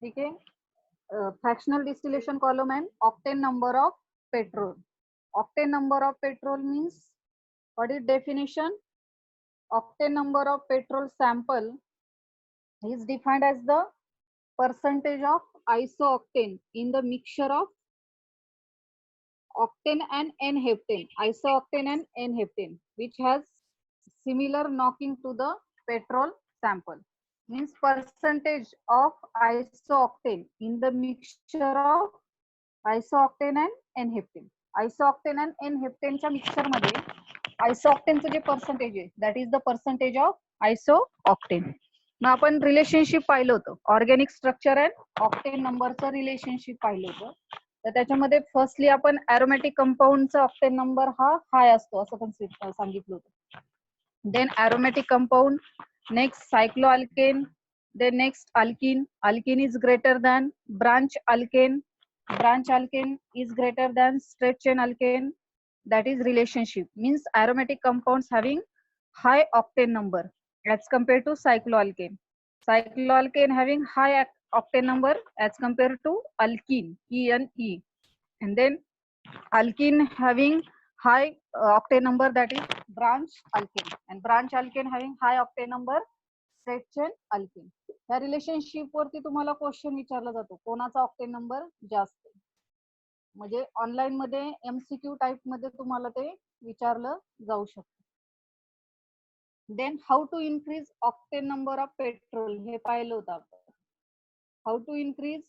ठीक है. Fractional distillation column and octane number of petrol. Octane number of petrol means, what is definition? Octane number of petrol sample is defined as the percentage of isooctane in the mixture of octane and N-heptane, isooctane and N-heptane, which has similar knocking to the petrol sample. Means percentage of isooctane in the mixture of isooctane and N-heptane. Isooctane and N-heptane च्या mixer मध्ये isooctane जे percentage आहे, that is the percentage of isooctane. मग आपण relationship पाहिलं होतं, organic structure and octane नंबरचं relationship पाहिलं होतं. तर त्याच्यामध्ये फर्स्टली आपण अरोमॅटिक कंपाऊंडचा ऑक्टेन नंबर हा हाय असतो असं पण सांगितलं होतं. Then aromatic compound, next cycloalkane, then next alkene. Alkene is greater than branch alkane. Branch alkane is greater than straight chain alkane. That is relationship. Means aromatic compounds having high octane number as compared to cycloalkane. Cycloalkane having high octane number as compared to alkene, ENE. And then alkene having high octane number, that is branch alkane. And branch alkane having high octane number, straight chain alkene. या relationship वरती तुम्हाला question विचारला जातो, कोणाचा octane number जास्त आहे. म्हणजे online मध्ये एमसीक्यू टाइप मध्ये तुम्हाला ते विचारलं जाऊ शकतं. Then how to increase octane number of petrol हे पाहिलं होतं आपण. How to increase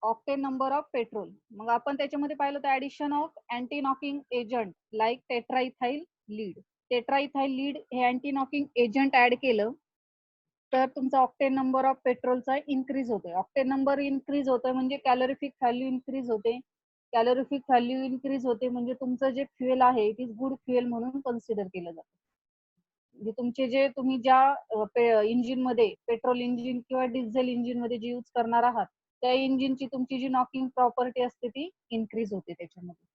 octane number of petrol. मग आपण त्याच्यामध्ये पाहिलं होतं addition of anti knocking agent like tetraethyl lead. Tetraethyl lead हे अँटी नॉकिंग एजंट ऍड केलं तर तुमचा ऑक्टेन नंबर ऑफ पेट्रोलचा इन्क्रीज होतोय. ऑक्टेन नंबर इन्क्रीज होतोय म्हणजे कॅलोरिफिक व्हॅल्यू इन्क्रीज होते. कॅलोरिफिक व्हॅल्यू इन्क्रीज होते म्हणजे तुमचं जे फ्युएल आहे इट इज गुड फ्युएल म्हणून कन्सिडर केलं जातं. म्हणजे तुमचे जे तुम्ही ज्या इंजिन मध्ये पेट्रोल इंजिन किंवा डिझेल इंजिन मध्ये जे यूज करणार आहात त्या इंजिनची तुमची जी नॉकिंग प्रॉपर्टी असते ती इन्क्रीज होते त्याच्यामध्ये.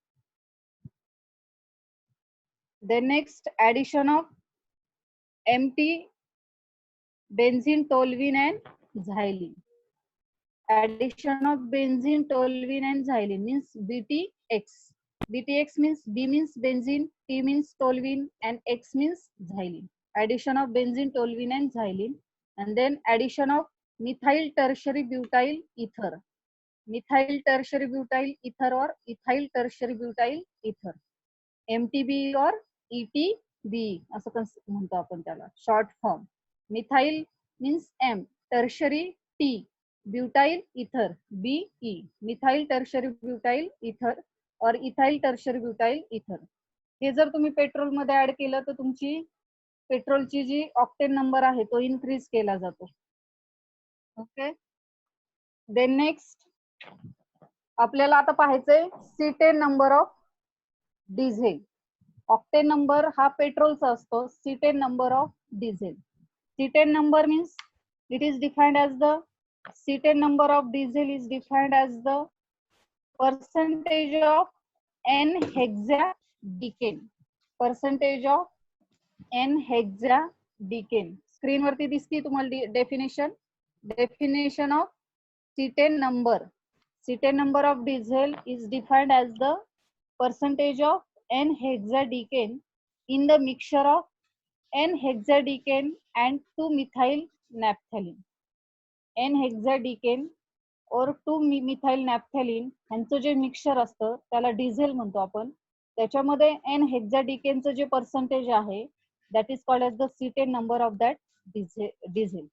Then next addition of MT benzene, toluene and xylene. Addition of benzene, toluene and xylene means BTX. BTX means B means benzene, T means toluene and X means xylene. Addition of benzene, toluene and xylene. And then addition of methyl tertiary butyl ether. Methyl tertiary butyl ether or ethyl tertiary butyl ether. MTB or ETB असं म्हणतो आपण त्याला short form. Methyl means M, tertiary T, butyl ether BE, methyl tertiary butyl ether or ethyl tertiary butyl ether. हे जर तुम्ही petrol मध्ये add केलं तर तुमची पेट्रोलची जी ऑक्टेन नंबर आहे तो इन्क्रीज केला जातो. ओके. देन नेक्स्ट आपल्याला आता पाहायचंय cetane number of diesel. Octane number हा पेट्रोलचा असतो, cetane number of diesel. Cetane number means it is defined as the Cetane number of diesel is defined as the percentage of N-hexadecane. Percentage of N-hexadecane. Screen वरती दिसती तुम्हाला definition. Definition of Cetane number. Cetane number of diesel is defined as the percentage of N-hexadecane in the mixture of N-hexadecane and 2-methyl naphthalene. N-hexadecane or 2-methyl naphthalene यांचं जे mixture असतं त्याला diesel म्हणतो आपण. त्याच्यामध्ये N-hexadecaneचं जे पर्सेंटेज आहे that is called as the Cetane number of that diesel.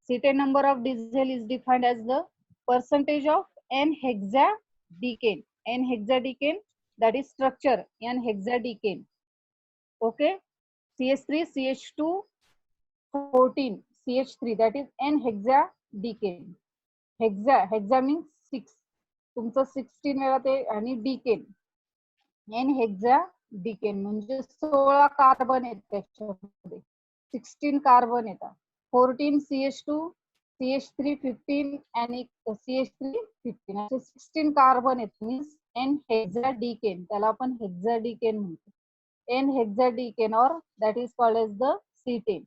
Cetane number of diesel is defined as the percentage of N-hexadecane. N-hexadecane, that is structure N-hexadecane. Okay. CH3, CH2, 14, CH3, that is N-hexadecane. Hexa means 6. तुमचं 16 वेळा ते आणि डिकेन. N-hexadecane म्हणजे 16 carbon आहेत त्याच्यामध्ये. 16 carbon येतात. 14 CH2, CH3 15 आणि CH3 15 असे 16 कार्बन आहेत. मीन्स N-hexadecane, त्याला आपण हेक्साडेकेन म्हणतो. N-hexadecane or that is called as the cetane.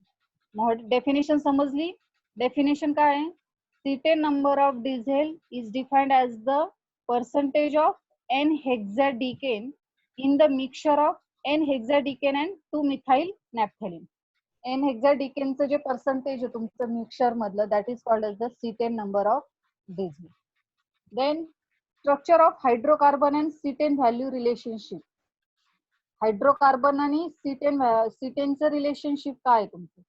Definition समजली. डेफिनेशन काय आहे? cetane number of diesel is defined as the percentage of N-hexadecane in the mixture of N-hexadecane and 2-methyl naphthalene. N-hexadecaneचं जे percentage आहे तुमचं mixture मधलं, that is called as the cetane number of diesel. Then structure of hydrocarbon and cetane value relationship. Hydrocarbon आणि सिटेनचं relationship काय आहे तुमचं?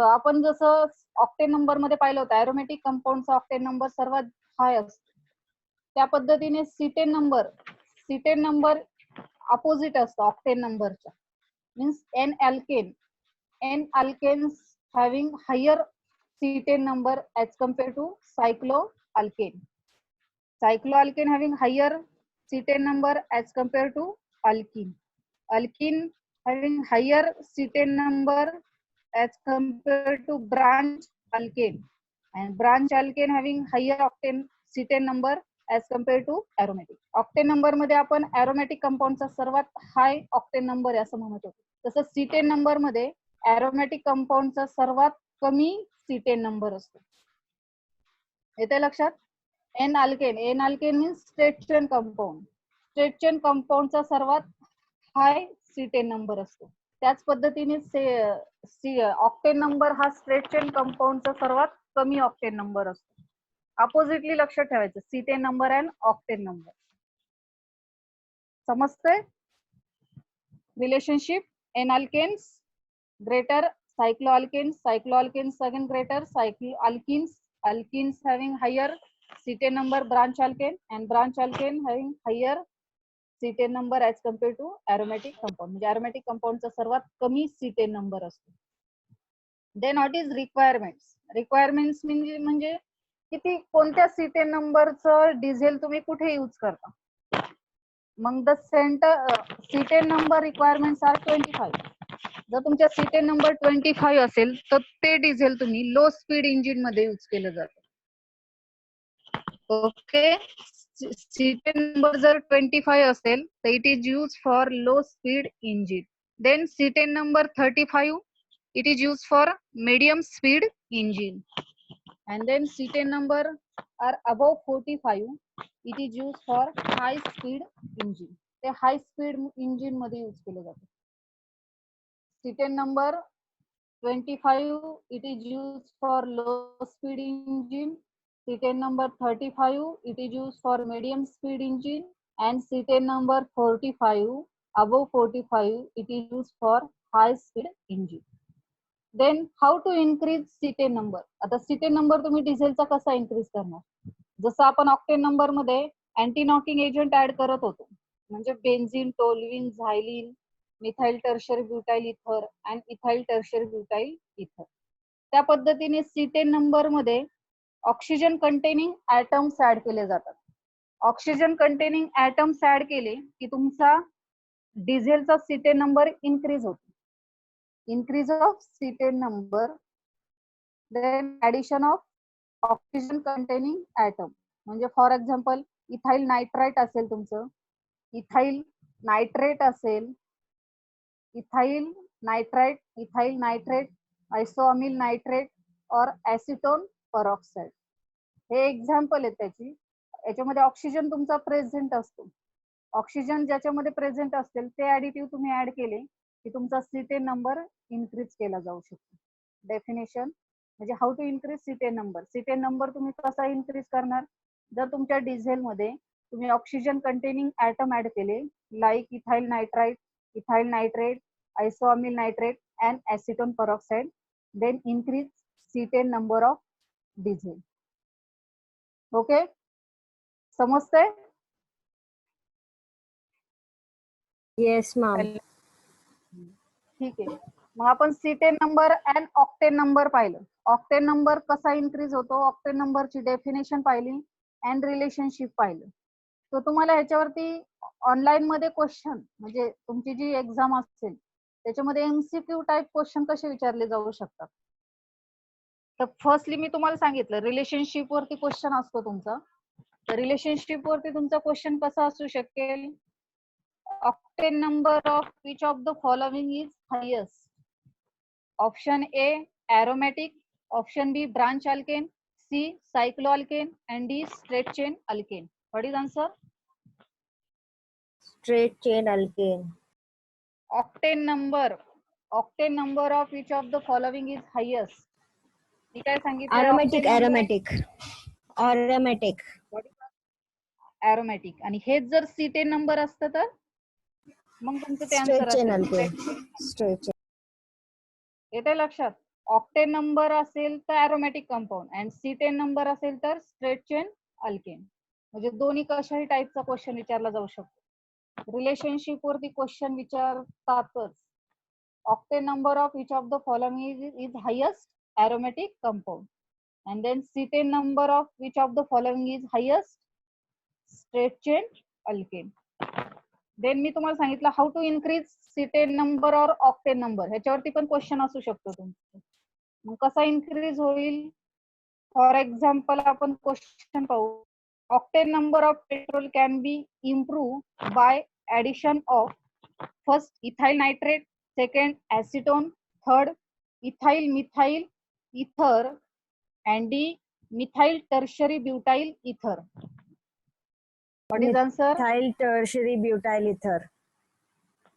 आपण जसं ऑक्टेन नंबर मध्ये पाहिलं होतं, एरोमॅटिक कंपाऊंडचा ऑक्टेन नंबर सर्वात हाय असतो. त्या पद्धतीने सिटेन नंबर अपोजिट असतो ऑक्टेन नंबरच्या. Means N alkanes having higher cetane number as compared to cycloalkane. Cycloalkane having higher cetane number as compared to alkene. Alkene having higher cetane number as compared to branch alkane, and branch alkane having higher octane cetane number as compared to aromatic. Octane number मध्ये आपण aromatic compound चा सर्वात high octane number आहे असं म्हणत होतो. तसं cetane number मध्ये aromatic compound चा सर्वात कमी cetane number असतो. येते लक्षात? N-alkane means straight chain compound. Straight chain compound चा सर्वात हाय cetane number असतो. त्याच पद्धतीने octane number हा straight chain compound चा सर्वात कमी octane number असतो. अपोजिटली लक्षात ठेवायचं cetane number and octane number. समजतंय? Relationship N-alkanes greater cycloalkanes again greater alkenes having higher cetane number branch alkane, and branch alkane having higher cetane number as compared to aromatic compound. म्हणजे aromatic compound चा सर्वात कमी cetane number असतो. Then what is requirements? Requirements म्हणजे किती कोणत्या cetane नंबरचं diesel तुम्ही कुठे यूज करता. मग the cetane number requirements are 25. जर तुमच्या cetane number 25 असेल तर ते डिझेल तुम्ही लो स्पीड इंजिन मध्ये यूज केलं जातं. ओके, cetane number जर 25 असेल तर it is use for low speed engine. Then cetane number 35 it is used for medium speed engine, and then cetane number are above 45 it is used for high speed engine. ते high speed engine मध्ये use केलं जातं. cetane number 25 it is used for low speed engine, cetane number 35 it is used for medium speed engine, and cetane number 45 above 45 it is used for high speed engine. Then how to increase cetane number? आता cetane number तुम्ही डिझेलचा कसा increase करणार? जसं आपण octane number मध्ये anti knocking agent add करत होतो, म्हणजे benzene, toluene, xylene, methyl tertiary butyl इथर आणि इथाइल टर्शियरी ब्युटाइल इथर. त्या पद्धतीने cetane नंबर मध्ये ऑक्सिजन कंटेनिंग ऍटम्स ऍड केले जातात. ऑक्सिजन कंटेनिंग ऍटम्स ऍड केले की तुमचा डिझेलचा cetane नंबर इन्क्रीज होतो. Increase of cetane number, then addition of oxygen containing atom. म्हणजे फॉर एक्झाम्पल इथाइल नायट्राइट असेल तुमचं, इथाइल नायट्रेट असेल, इथाइल नायट्रेट, आयसोअमिल नायट्रेट और ऍसिटोन परऑक्साइड. हे एक्झाम्पल आहे त्याची. याच्यामध्ये ऑक्सिजन तुमचा प्रेझेंट असतो. ऑक्सिजन ज्याच्यामध्ये प्रेझेंट असेल ते ऍडिटिव्ह तुम्ही ऍड केले की तुमचा cetane नंबर इन्क्रीज केला जाऊ शकतो. डेफिनेशन म्हणजे how to increase cetane number. cetane number तुम्ही कसा इन्क्रीज करणार? जर तुमच्या डिझेल मध्ये तुम्ही ऑक्सिजन कंटेनिंग ऍटम ऍड केले like ethyl nitrate, isoamyl nitrate and acetone peroxide, then increase cetane number of diesel. Okay, समजतंय? Yes ma'am. ठीक आहे. मग आपण cetane number and octane number पाहिलं. ऑक्टेन नंबर कसा इन्क्रीज होतो, ऑक्टेन नंबरची डेफिनेशन पाहिली अँड रिलेशनशिप पाहिलं. तर तुम्हाला ह्याच्यावरती ऑनलाईन मध्ये क्वेश्चन म्हणजे तुमची जी एक्झाम असेल त्याच्यामध्ये एमसीक्यू टाइप क्वेश्चन कसे विचारले जाऊ शकतात. तर फर्स्टली मी तुम्हाला सांगितलं रिलेशनशिप वरती क्वेश्चन असतो तुमचा. तर रिलेशनशिप वरती तुमचा क्वेश्चन कसा असू शकेल? octane number of which of the following is highest? Option A aromatic, option B branch alkane, C cycloalkane, and D straight chain alkane. What is answer? Straight chain alkane. Octane number of which of the following is highest? मी काय सांगितलंय? Aromatic, octane number. aromatic. What is aromatic? आणि हेच जर C10 number असतं तर मग तुमचं ते Straight आन्सर chain असेल. alkane. Straight chain. येते लक्षात? ऑक्टेन नंबर असेल तर अरोमॅटिक कंपाऊंड आणि C10 नंबर असेल तर स्ट्रेट चेन अल्केन. म्हणजे दोन्ही कशाही टाईपचा क्वेश्चन विचारला जाऊ शकतो. रिलेशनशिप वरती क्वेश्चन विचारतातच. Octane number of which of the following is highest aromatic compound, and then C10 number of which of the following is highest straight chain alkane. Then मी तुम्हाला सांगितलं how to increase C10 number और octane number, ह्याच्यावरती पण question असू शकतो तुमचा. मग कसा इन्क्रीज होईल? फॉर एक्झाम्पल आपण क्वेश्चन पाहू. Octane number of petrol can be improve by addition of first ethyl nitrate, second acetone, third ethyl methyl ether, and D methyl tertiary butyl ether. What is answer? Methyl tertiary butyl ether.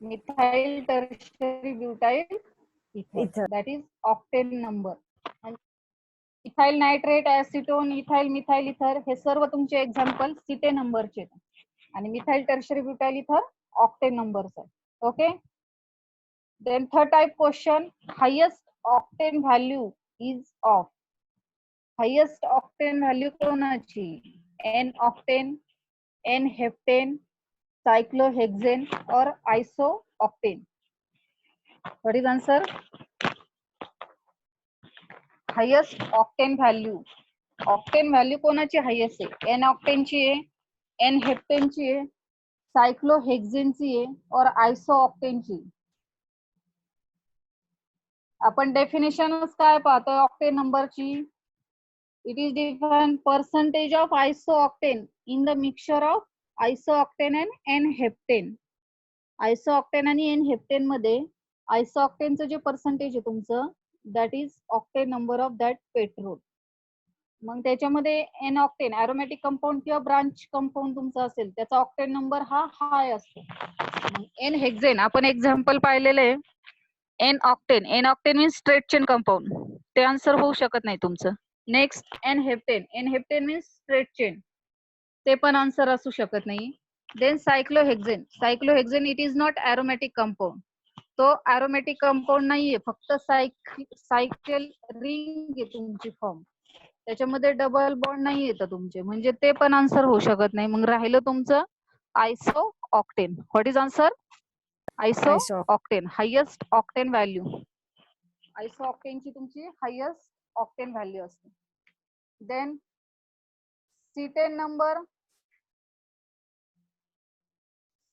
Methyl tertiary butyl ether. That is octane number. And ethyl nitrate, acetone, ethyl methyl ether हे सर्व तुमचे example C10 नंबरचे आणि methyl tertiary butyl ether octane नंबरचा. Okay. Then third type question, highest octane value is of. Highest octane value कोणाची? N octane, N heptane, cyclohexane और isooctane. What is answer? Highest octane value. Octane value कोणाची highest आहे? N ऑक्टेनची आहे, N हेप्टेनची आहे, सायक्लोहेक्सेनची आहे और iso ऑक्टेनची. आपण डेफिनेशनच काय पाहतोय ऑक्टेन नंबरची? It is defined percentage of isooctane in the mixture of isooctane and N-heptane. Isooctane आणि N-heptane मध्ये isooctane जे पर्सेंटेज आहे तुमचं, that is octane number of that petrol. मग त्याच्यामध्ये N-octane aromatic compound किंवा ब्रांच कंपाऊंड तुमचा असेल त्याचा ऑक्टेन नंबर हा हाय असतो. N-hexane आपण एक्झाम्पल पाहिलेलं आहे. N-octane means straight chain compound, ते आन्सर होऊ शकत नाही तुमचं. Next N-heptane means straight chain, ते पण आन्सर असू शकत नाही. Then cyclohexane it is not aromatic compound, तो एरोमॅटिक कंपाऊंड नाहीये, फक्त सायकल रिंग आहे तुमची फॉर्म, त्याच्यामध्ये डबल बॉन्ड नाही येतं तुमचे, म्हणजे ते पण आन्सर होऊ शकत नाही. मग राहिलं तुमचं iso octane. What is answer? Iso octane, highest octane value. Iso ऑक्टेनची तुमची हायेस्ट ऑक्टेन व्हॅल्यू असते. Then C10 number,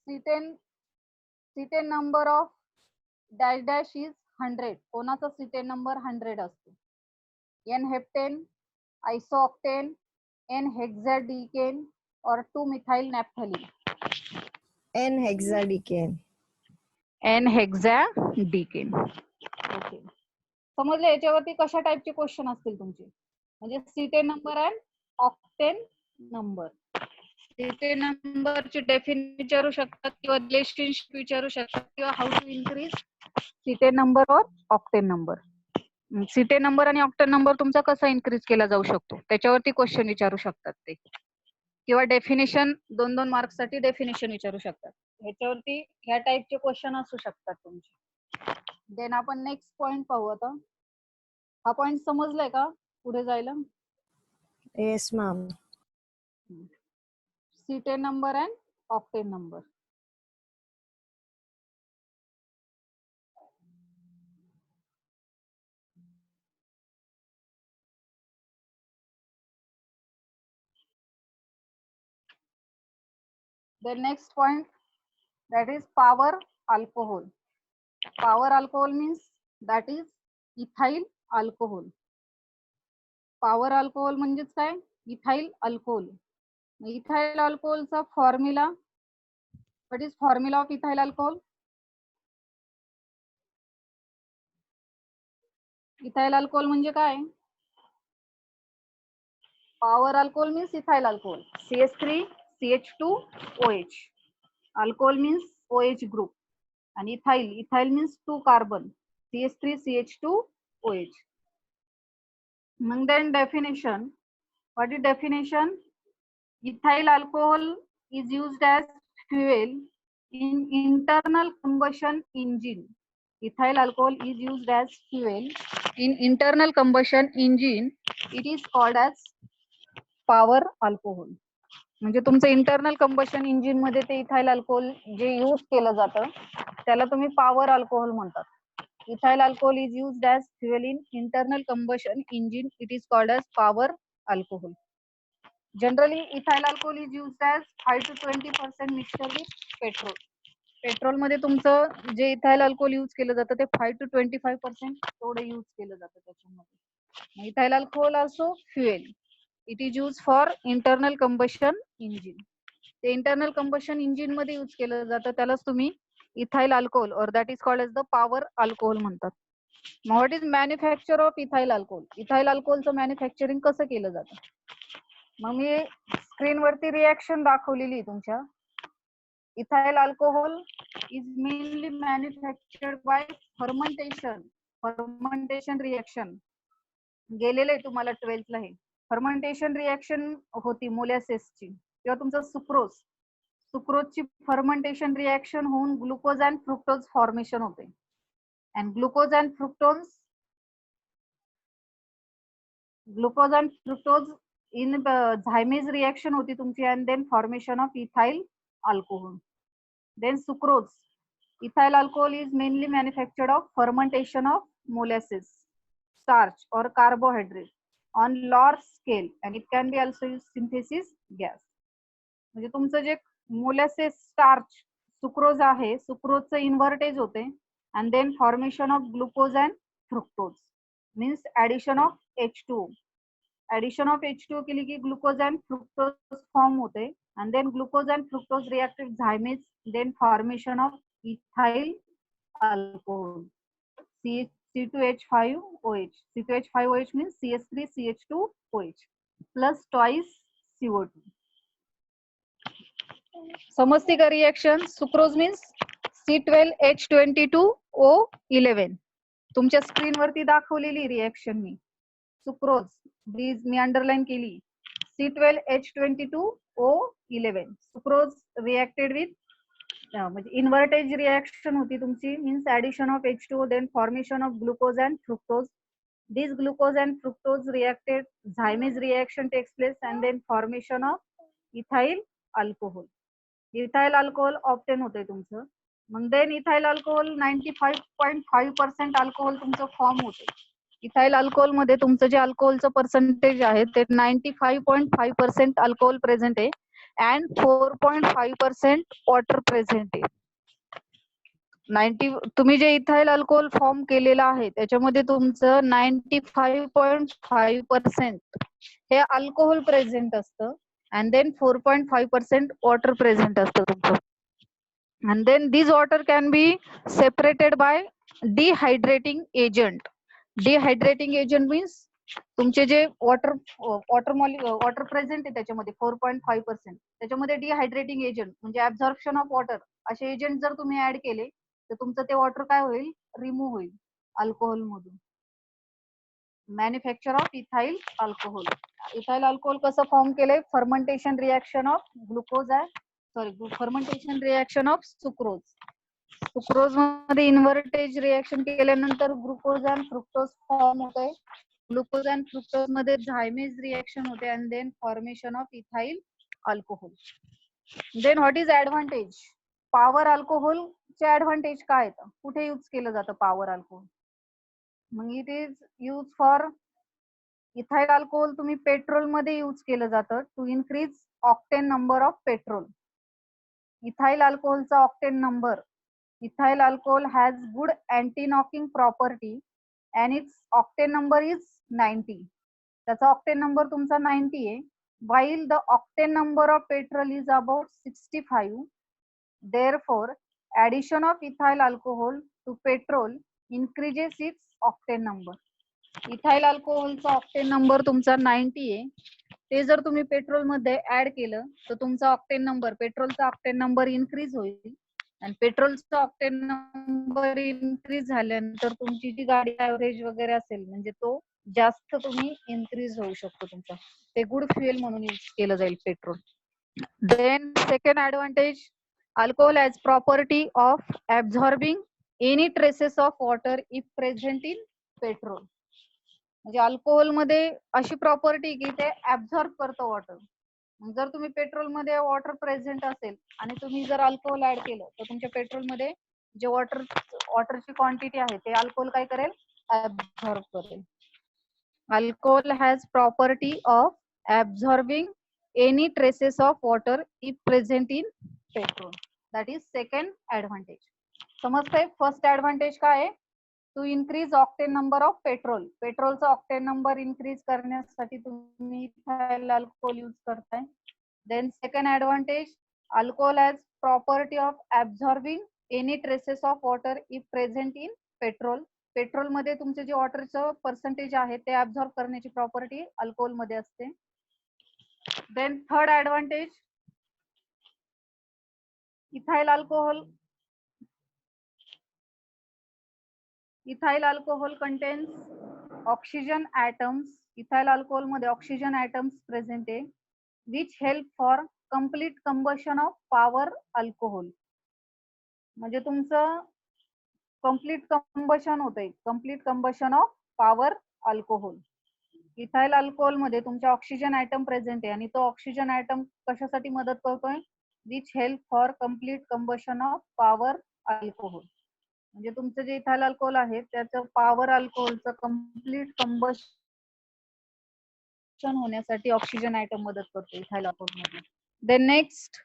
C10 number of dash dash is 100. कोणाचा C10 नंबर 100 असतो? N heptane, iso octane, N hexadecane और 2 methyl naphthalene. N hexadecane. N hexadecane. Okay, समजलं? याच्यावरती कशा टाइपचे क्वेश्चन असतील तुमचे? म्हणजे C10 number and octane number. C10 नंबरची डेफिनेशन विचारू शकतात किंवा रिलेशनशिप विचारू शकतात किंवा how to increase C10 number और ऑक्टेन नंबर. C10 नंबर आणि ऑक्टेन नंबर तुमचा कसा इन्क्रीज केला जाऊ शकतो त्याच्यावरती क्वेश्चन विचारू शकतात ते, किंवा डेफिनेशन 2-2 मार्क्स साठी डेफिनेशन विचारू शकतात. ह्याच्यावरती ह्या टाइपचे क्वेश्चन असू शकतात तुमचे. देन आपण नेक्स्ट पॉइंट पाहू. आता हा पॉइंट समजलाय का पुढे जायला? Yes, ma'am. C10 number and octane number. The next point, that is power alcohol. Power alcohol means that is ethyl alcohol. Power alcohol म्हणजेच काय? Ethyl alcohol. इथाइल अल्कोहोलचा formula, what is formula of ethyl alcohol? Ethyl alcohol म्हणजे काय? Power alcohol means ethyl alcohol. CH3, CH2, OH. Alcohol means OH group. And ethyl means 2 carbon. CH3, CH2, OH. And then definition. What is definition? Ethyl alcohol is used as fuel in internal combustion engine. Ethyl alcohol is used as fuel in internal combustion engine. It is called as power alcohol. म्हणजे तुमचं internal combustion engine मध्ये ते ethyl alcohol जे use केलं जातं त्याला तुम्ही power alcohol म्हणतात. Ethyl alcohol is used as fuel in internal combustion engine. It is called as power alcohol. Generally ethyl alcohol is used as 5 to 20% mixture with petrol. Petrol मध्ये तुमचं जे ethyl alcohol use केलं जातं ते 5 to 25% तेवढं use केलं जातं त्याच्यामध्ये. Ethyl alcohol also fuel. It is used for internal combustion engine. ते इंटरनल कंबशन इंजिन मध्ये यूज केलं जातं त्यालाच तुम्ही इथाइल अल्कोहोल और that is called as the power alcohol म्हणतात. What is manufacture of ethyl alcohol? Ethyl अल्कोहोलचं manufacturing कसं केलं जातं? मग मी स्क्रीनवरती रिएक्शन दाखवलेली तुमच्या. Ethyl alcohol is mainly manufactured by fermentation reaction. गेलेलं आहे तुम्हाला 12th ला हे. फर्मेंटेशन रिएक्शन होती मोलॅसिसची किंवा तुमचं सुक्रोजची फर्मेंटेशन रिएक्शन होऊन ग्लुकोज अँड फ्रुक्टोज फॉर्मेशन होते. And glucose and fructose in zymase reaction होती तुमची and then formation of ethyl alcohol. Then sucrose. Ethyl alcohol is mainly manufactured of fermentation of molasses, starch or carbohydrate on large scale and it can be also used synthesis gas. म्हणजे तुमचं जे molasses starch sucrose आहे सुक्रोजचं इन्व्हर्टेज होते and then formation of glucose and fructose means addition of H2O. Addition of H2O केली की glucose and fructose form होते and then glucose and fructose react with zymase, then formation of ethyl alcohol. C2H5OH. C2H5OH means CH3CH2OH plus twice CO2. समजते का reaction? Sucrose means C12H22O11. तुमच्या स्क्रीनवरती दाखवलेली reaction मी. Sucrose मी underline केली. C12H22O11. Sucrose reacted with म्हणजे इन्व्हर्टेज reaction होती तुमची means addition of H2O then formation of glucose and fructose. This glucose and fructose reacted zymase reaction takes place and then formation of ethyl alcohol. Ethyl alcohol obtain होते तुमचं. मग then ethyl alcohol 95.5% alcohol तुमचं form होते. Ethyl alcohol मध्ये तुमचं जे अल्कोहोलचं percentage आहे ते 95.5% अल्कोहोल प्रेझेंट आहे and 4.5% वॉटर प्रेझेंट आहे. तुम्ही जे इथाइल अल्कोहोल फॉर्म केलेलं आहे त्याच्यामध्ये तुमचं 95.5% हे अल्कोहोल प्रेझेंट असतं and then 4.5% वॉटर प्रेझेंट असतं तुमचं. and then this water can be separated by dehydrating agent. Dehydrating agent means तुमचे जे वॉटर प्रेझेंट आहे त्याच्यामध्ये 4.5% त्याच्यामध्ये डिहायड्रेटिंग एजंट म्हणजे ऍब्झॉर्प्शन ऑफ वॉटर असे एजंट जर तुम्ही ऍड केले तर तुमचं ते वॉटर काय होईल? रिमूव्ह होईल अल्कोहोल मधून. Manufacture of ethyl alcohol. Ethyl alcohol कसं फॉर्म केलंय? Fermentation reaction of fermentation reaction of sucrose. Sucrose मध्ये इन्व्हर्टेज रिएक्शन केल्यानंतर ग्लुकोज अँड फ्रुक्टोज फॉर्म होतंय. ग्लुकोज अँड फ्रुक्टोज मध्ये झायमेज रिएक्शन होते and then formation of ethyl alcohol. Then what is advantage? Power alcohol चे advantage काय आहेत? कुठे use केलं जातं पॉवर अल्कोहोल? मग it is use for ethyl alcohol तुम्ही पेट्रोल मध्ये यूज केलं जातं to increase octane number of petrol. Ethyl अल्कोहोलचा octane number. Ethyl alcohol has good anti knocking property and its octane number is 90. त्याचा octane number तुमचा 90 आहे. while the octane number of petrol is about 65. therefore addition of ethyl alcohol to petrol increases its octane number. Ethyl अल्कोहोलचा octane number तुमचा 90 आहे ते जर तुम्ही petrol मध्ये ऍड केलं तर तुमचा ऑक्टेन नंबर, पेट्रोलचा ऑक्टेन नंबर इन्क्रीज होईल आणि पेट्रोलचा ऑक्टेन नंबर इन्क्रीज झाल्यानंतर तुमची जी गाडी ऍव्हरेज वगैरे असेल म्हणजे तो जास्त तुम्ही इन्क्रीज होऊ शकतो तुमचा. ते गुड फ्युएल म्हणून यूज केलं जाईल petrol. Then second advantage, alcohol has property of absorbing any traces of water if present in petrol. म्हणजे अल्कोहोल मध्ये अशी प्रॉपर्टी की ते ऍब्झॉर्ब करतं वॉटर. जर तुम्ही पेट्रोल मध्ये वॉटर प्रेझेंट असेल आणि तुम्ही जर अल्कोहोल ऍड केलं तर तुमच्या पेट्रोल मध्ये जे वॉटरची क्वांटिटी आहे ते अल्कोहोल काय करेल, ऍब्झॉर्ब करेल. Alcohol has property of absorbing any traces of water if present in petrol. That is second advantage. समजतंय? फर्स्ट ऍडव्हान्टेज काय आहे? To increase octane number of petrol. पेट्रोलचा ऑक्टेन नंबर इन्क्रीज करण्यासाठी तुम्ही इथाइल अल्कोहोल यूज करताय. Then second advantage, alcohol has property of absorbing any traces of water if present in petrol. Petrol मध्ये तुमचे जे वॉटरचं percentage आहे ते ऍब्झॉर्ब करण्याची प्रॉपर्टी अल्कोहोल मध्ये असते. Then third advantage, ethyl alcohol contains oxygen atoms. Ethyl alcohol मध्ये oxygen atoms present आहे which help for complete combustion of power alcohol. म्हणजे तुमचं कम्प्लीट कंबशन होतंय, complete combustion of power alcohol. Ethyl alcohol मध्ये तुमच्या oxygen atom present आहे आणि तो ऑक्सिजन ऍटम कशासाठी मदत करतोय, which help for complete combustion of power alcohol. म्हणजे तुमचं जे इथाइल अल्कोहोल आहे त्याचं पॉवर अल्कोहोलचं कम्प्लीट कंबशन होण्यासाठी ऑक्सिजन ऍटम मदत करतो इथाइल अल्कोहोल मध्ये. Then next,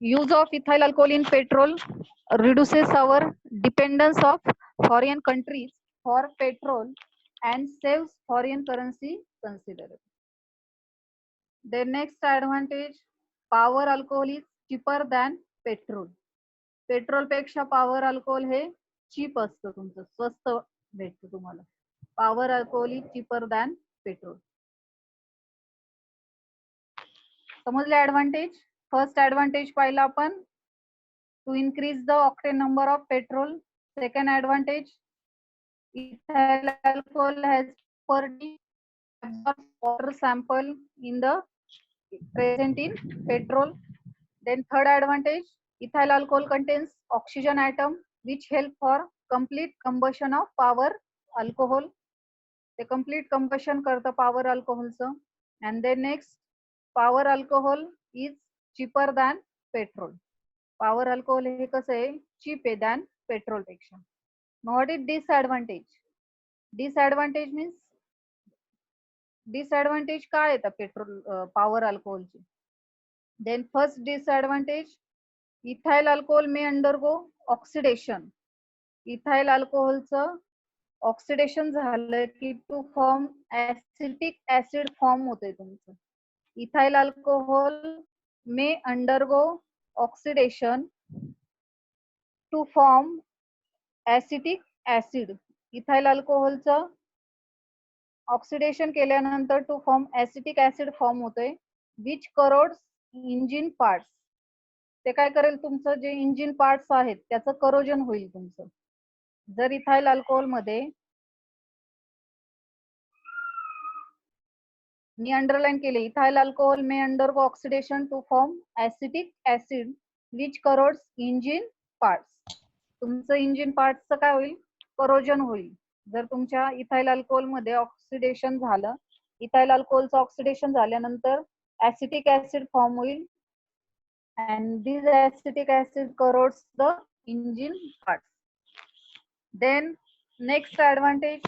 use of ethyl alcohol in petrol reduces our dependence of foreign countries for petrol and saves foreign currency considerably. The next advantage, power alcohol is cheaper than petrol. Petrol पेक्षा power alcohol हे cheap असतं, तुमचं स्वस्त भेटतं तुम्हाला. Power alcohol is cheaper than petrol. समजले advantage? First advantage पाहिला आपण, to increase the octane number of petrol. Second advantage, ethyl alcohol has property water sample in the present in petrol. Then third advantage, ethyl alcohol contains oxygen atom which help for complete combustion of power alcohol. ते complete combustion करतं power alcohol चं. And then next, power alcohol is cheaper than petrol. Power alcohol हे कसं आहे, cheap आहे than petrol पेक्षा. What is disadvantage? Disadvantage means disadvantage काय येतं पेट्रोल पॉवर अल्कोहोलची. Then first disadvantage, ethyl alcohol may undergo oxidation. Ethyl अल्कोहोलचं oxidation झालं की to form acetic acid form होते तुमचं. Ethyl alcohol may undergo oxidation to form acetic acid. Ethyl अल्कोहोलचं oxidation केल्यानंतर to form acetic acid form होतोय which corrodes engine parts. ते काय करेल, तुमचं जे इंजिन पार्ट्स आहेत त्याचं करोजन होईल तुमचं. जर इथाइल अल्कोहोल मध्ये, मी अंडरलाईन केले, ethyl alcohol may undergo oxidation to form acetic acid which corrodes engine parts. तुमचं इंजिन पार्ट्सचं काय होईल, करोजन होईल. जर तुमच्या इथाइल अल्कोहोल मध्ये ऑक्सिडेशन झालं, इथाइल अल्कोहोलचं ऑक्सिडेशन झाल्यानंतर ऍसिटिक ऍसिड फॉर्म होईल and this acetic acid corrodes the engine parts. Then next advantage,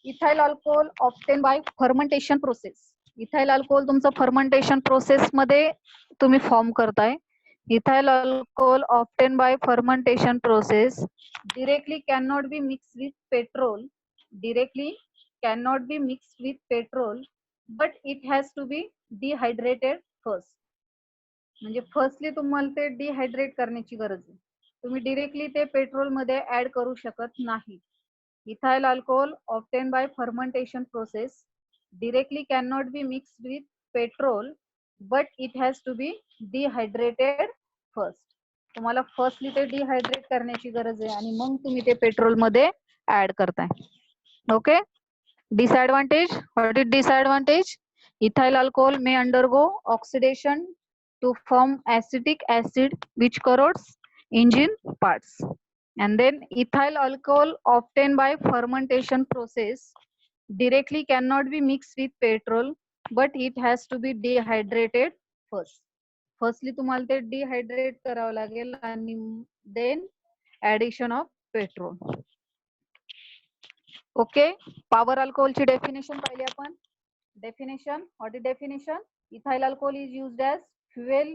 ethyl alcohol obtained by fermentation process. Ethyl alcohol तुमचं फर्मेंटेशन प्रोसेस मध्ये तुम्ही फॉर्म करताय. Ethyl alcohol obtained by fermentation process directly cannot be mixed with petrol. Directly cannot be mixed with petrol, but it has to be dehydrated first. म्हणजे firstly तुम्हाला ते dehydrate करण्याची गरज आहे. तुम्ही डिरेक्टली ते पेट्रोल मध्ये ऍड करू शकत नाही. Ethyl alcohol obtain bye fermentation process directly cannot be mixed with petrol, but it has to be dehydrated first. तुम्हाला फर्स्टली ते डिहायड्रेट करण्याची गरज आहे आणि मग तुम्ही ते पेट्रोल मध्ये ऍड करताय. Okay. Disadvantage. What is disadvantage? Ethyl alcohol may undergo oxidation to form acetic acid which corrodes engine parts. And then ethyl alcohol obtained by fermentation process directly cannot be mixed with petrol, but it has to be dehydrated first. Firstly तुम्हाला ते dehydrate करावं लागेल आणि then addition of petrol. Okay. Power alcohol ची definition पाहिली आपण. Definition. What is definition? Ethyl alcohol is used as fuel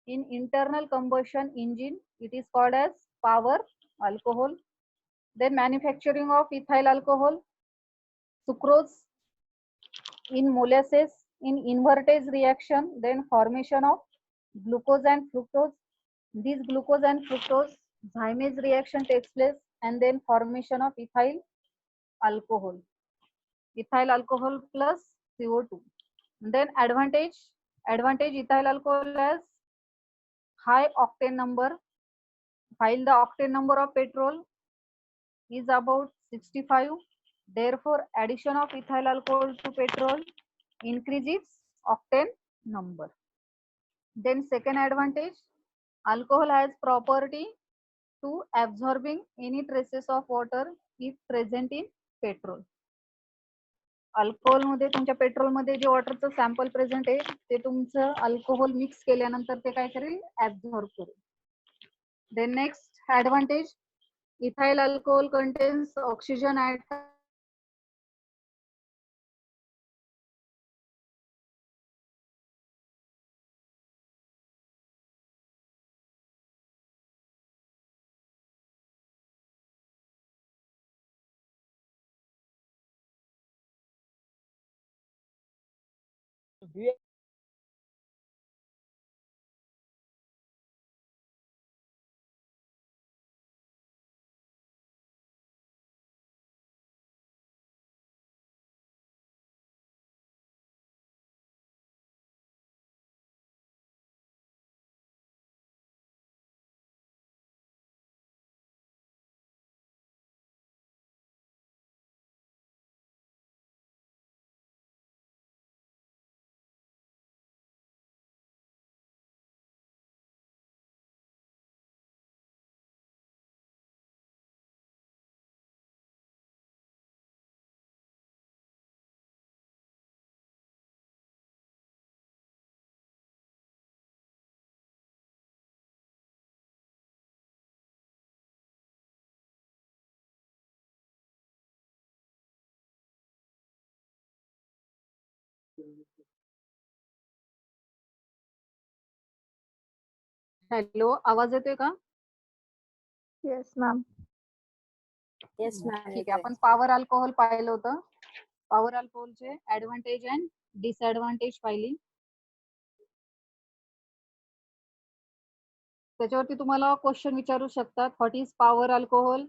in internal combustion engine. It is called as power alcohol. Then manufacturing of ethyl alcohol, sucrose in molasses in invertase reaction, then formation of glucose and fructose. These glucose and fructose zymase reaction takes place and then formation of ethyl alcohol. Ethyl alcohol plus CO2. Then advantage ethyl alcohol has high octane number, while the octane number of petrol is about 65. Therefore, addition of ethyl alcohol to petrol increases octane number. Then second advantage, alcohol has property to absorbing any traces of water if present in petrol. Alcohol मध्ये तुमच्या petrol मध्ये जे वॉटरचं sample present आहे ते तुमचं alcohol mix केल्यानंतर ते काय करेल, ऍब्झॉर्ब करेल. Then next advantage, ethyl alcohol contains oxygen at hello, आवाज येतोय का? Yes ma'am. Yes ma'am. ठीक आहे, आपण पॉवर अल्कोहोल पाहिलं होतं. पॉवर अल्कोहोलचे ऍडव्हान्टेज अँड डिसएडव्हान्टेज पाहिली. त्याच्यावरती तुम्हाला क्वेश्चन विचारू शकतात, what is power alcohol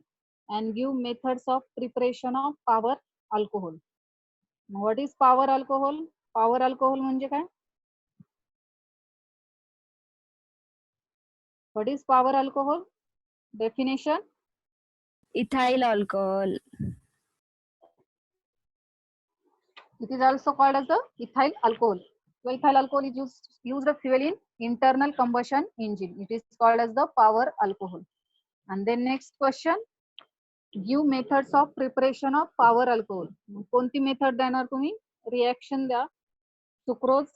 and give methods of preparation of power alcohol. What is power alcohol? Power alcohol म्हणजे काय? What is power alcohol? Definition. Ethyl alcohol. It is also called as the ethyl alcohol. So ethyl alcohol is used a fuel in internal combustion engine. It is called as the power alcohol. And then next question, give methods of preparation of power alcohol. कोणती method देणार तुम्ही? Reaction द्या. Sucrose,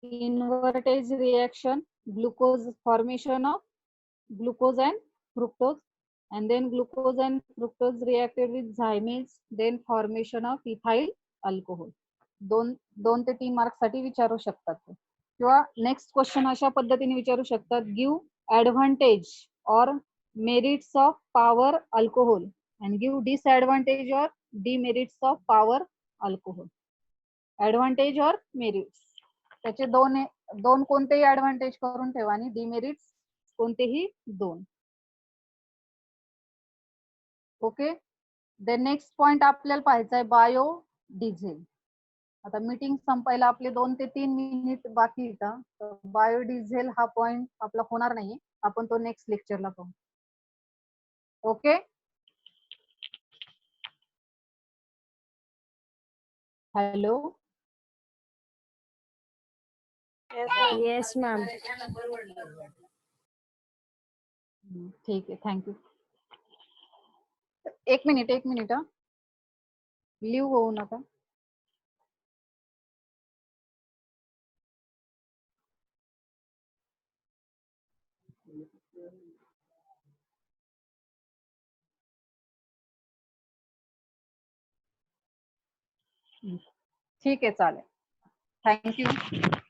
invertase reaction, glucose formation of glucose and fructose, and then glucose and fructose reacted with zymase, then formation of ethyl alcohol. 2 ते 3 marks साठी विचारू शकतात. किंवा next question अशा पद्धतीने विचारू शकतात, गिव्ह ऍडव्हान्टेज और merits of power alcohol and give disadvantage और demerits of power alcohol. Advantage और मेरिट्स, त्याचे दोन कोणतेही ऍडव्हान्टेज करून ठेवा आणि डिमेरिट्स कोणतेही 2. ओके. द नेक्स्ट पॉइंट आपल्याला पाहायचा आहे बायो डिझेल. आता मीटिंग संपायला आपले 2 ते 3 मिनिट बाकी आहे का? तर बायोडिझेल हा पॉइंट आपला होणार नाहीये. आपण तो नेक्स्ट लेक्चरला पाहू. ओके. हॅलो. Yes, ma'am. ठीक आहे, थँक्यू. एक मिनिट हा. लिव्ह होऊ नका. ठीक आहे, चालेल. थँक्यू.